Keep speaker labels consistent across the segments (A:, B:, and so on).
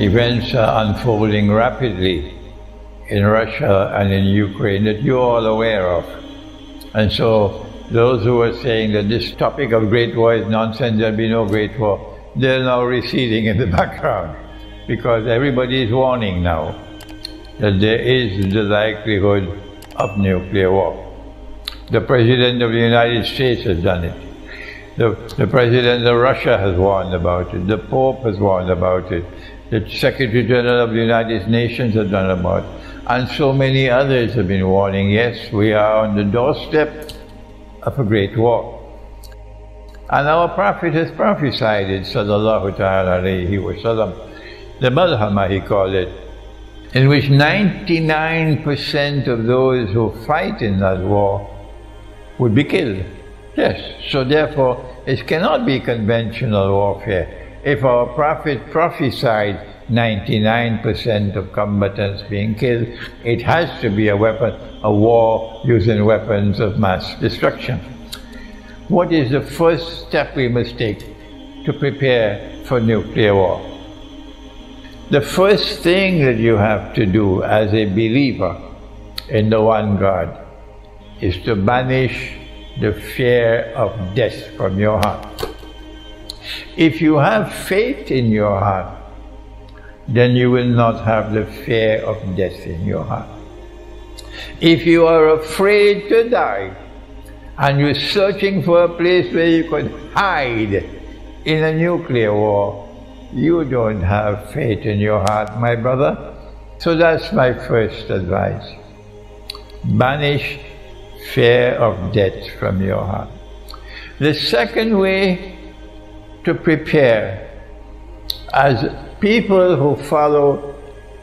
A: events are unfolding rapidly in Russia and in Ukraine that you're all aware of. And so those who are saying that this topic of great war is nonsense, there'll be no great war, they're now receding in the background, because everybody is warning now that there is the likelihood of nuclear war. The President of the United States has done it. The President of Russia has warned about it. The Pope has warned about it. The Secretary General of the United Nations has done about it. And so many others have been warning, yes, we are on the doorstep of a great war. And our Prophet has prophesied it, sallallahu ta'ala alayhi wa sallam. The Malhama, he called it, in which 99% of those who fight in that war would be killed. Yes, so therefore it cannot be conventional warfare. If our Prophet prophesied 99% of combatants being killed, it has to be a weapon, a war using weapons of mass destruction. What is the first step we must take to prepare for nuclear war? The first thing that you have to do as a believer in the one God is to banish the fear of death from your heart. If you have faith in your heart, then you will not have the fear of death in your heart. If you are afraid to die, and you're searching for a place where you could hide in a nuclear war, you don't have faith in your heart, my brother. So that's my first advice. Banish fear of death from your heart. The second way to prepare, as people who follow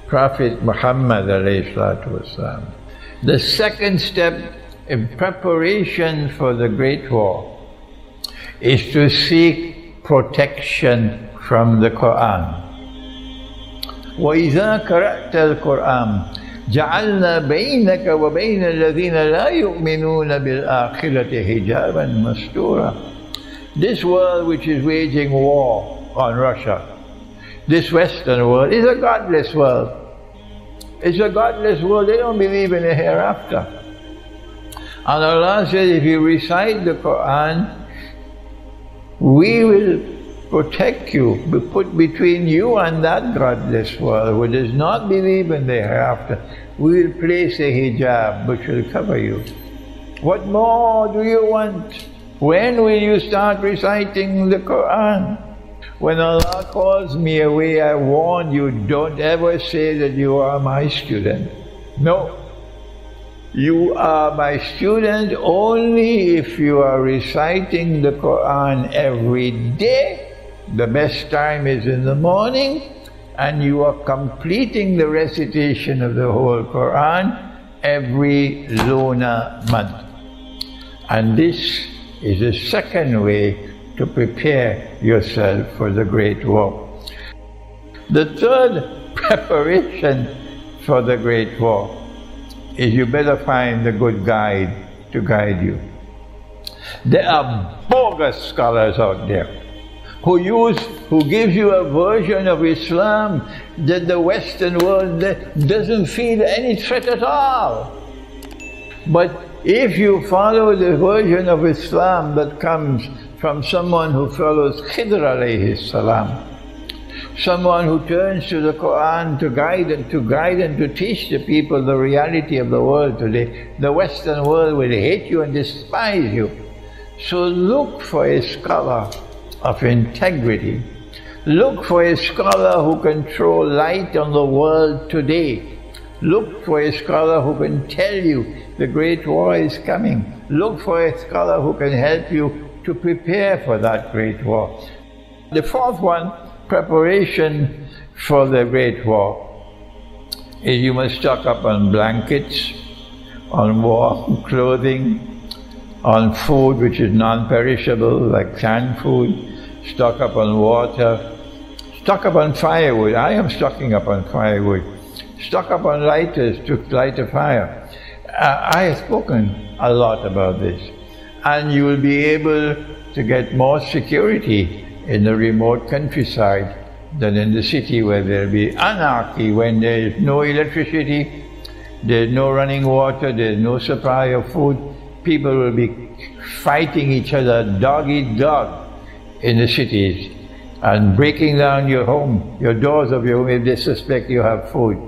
A: Prophet Muhammad alayhi salatu wasalam, the second step in preparation for the Great War is to seek protection from the Quran. وَإِذَا قَرَأْتَ الْقُرْآنَ جَعَلْنَا بَيْنَكَ وَبَيْنَ الَّذِينَ لَا يُؤْمِنُونَ بِالْآخِرَةِ حِجَابًا مَسْتُورًا. This world which is waging war on Russia, this Western world, is a godless world. It's a godless world. They don't believe in a hereafter. And Allah says, if you recite the Quran, we will protect you, be put between you and that godless world who does not believe in the hereafter. We will place a hijab which will cover you. What more do you want? When will you start reciting the Quran? When Allah calls me away, I warn you, don't ever say that you are my student. No. You are my student only if you are reciting the Quran every day. The best time is in the morning, and you are completing the recitation of the whole Quran every lunar month. And this is the second way to prepare yourself for the Great War. The third preparation for the Great War is you better find a good guide to guide you. There are bogus scholars out there who gives you a version of Islam that the Western world doesn't feel any threat at all. But if you follow the version of Islam that comes from someone who follows Khidr alayhi salam, someone who turns to the Quran to guide and to teach the people the reality of the world today, the Western world will hate you and despise you. So look for a scholar of integrity. Look for a scholar who can throw light on the world today. Look for a scholar who can tell you the Great War is coming. Look for a scholar who can help you to prepare for that Great War. The fourth one, preparation for the Great War, is you must stock up on blankets, on warm clothing, on food which is non-perishable like canned food, stock up on water, stock up on firewood. I am stocking up on firewood. Stock up on lighters to light a fire. I have spoken a lot about this. And you will be able to get more security in the remote countryside than in the city, where there will be anarchy when there is no electricity, there is no running water, there is no supply of food. People will be fighting each other dog eat dog in the cities and breaking down your home, your doors of your home, if they suspect you have food.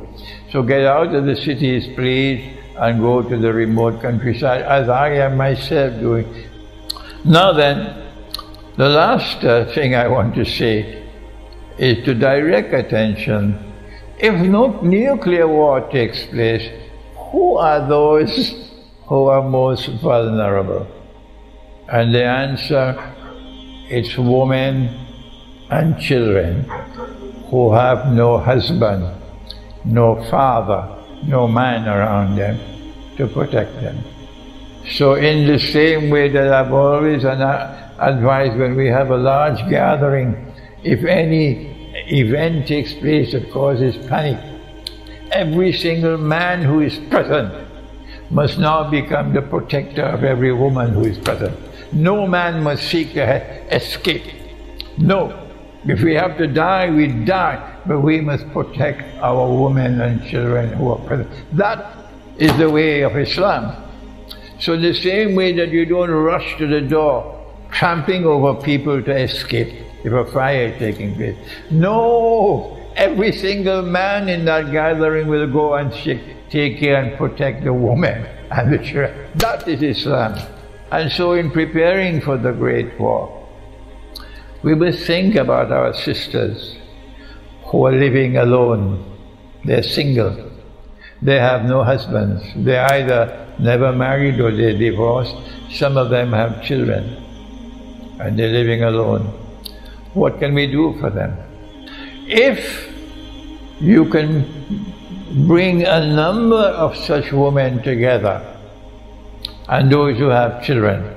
A: So get out of the cities, please, and go to the remote countryside, as I am myself doing. Now then, the last thing I want to say is to direct attention. If no nuclear war takes place, who are those who are most vulnerable? And the answer, it's women and children who have no husband, no father, no man around them to protect them. So in the same way that I've always advised, when we have a large gathering, if any event takes place that causes panic, every single man who is present must now become the protector of every woman who is present. No man must seek to escape. No. If we have to die, we die, but we must protect our women and children who are present. That is the way of Islam. So the same way that you don't rush to the door, trampling over people to escape if a fire is taking place. No! Every single man in that gathering will go and take care and protect the woman and the children. That is Islam. And so in preparing for the Great War, we must think about our sisters who are living alone. They're single. They have no husbands. They're either never married or they're divorced. Some of them have children and they're living alone. What can we do for them? If you can bring a number of such women together and those who have children,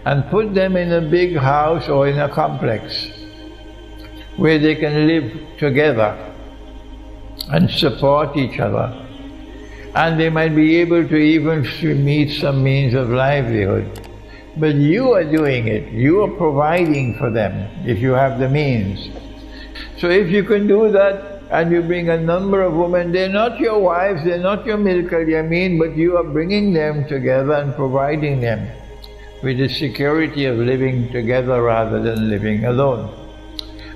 A: and put them in a big house or in a complex where they can live together and support each other, and they might be able to even meet some means of livelihood. But you are doing it, you are providing for them if you have the means. So if you can do that and you bring a number of women, they're not your wives, they're not your milk al-yamin, but you are bringing them together and providing them with the security of living together rather than living alone,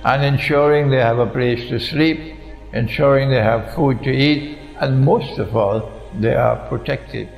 A: and ensuring they have a place to sleep, ensuring they have food to eat, and most of all, they are protected.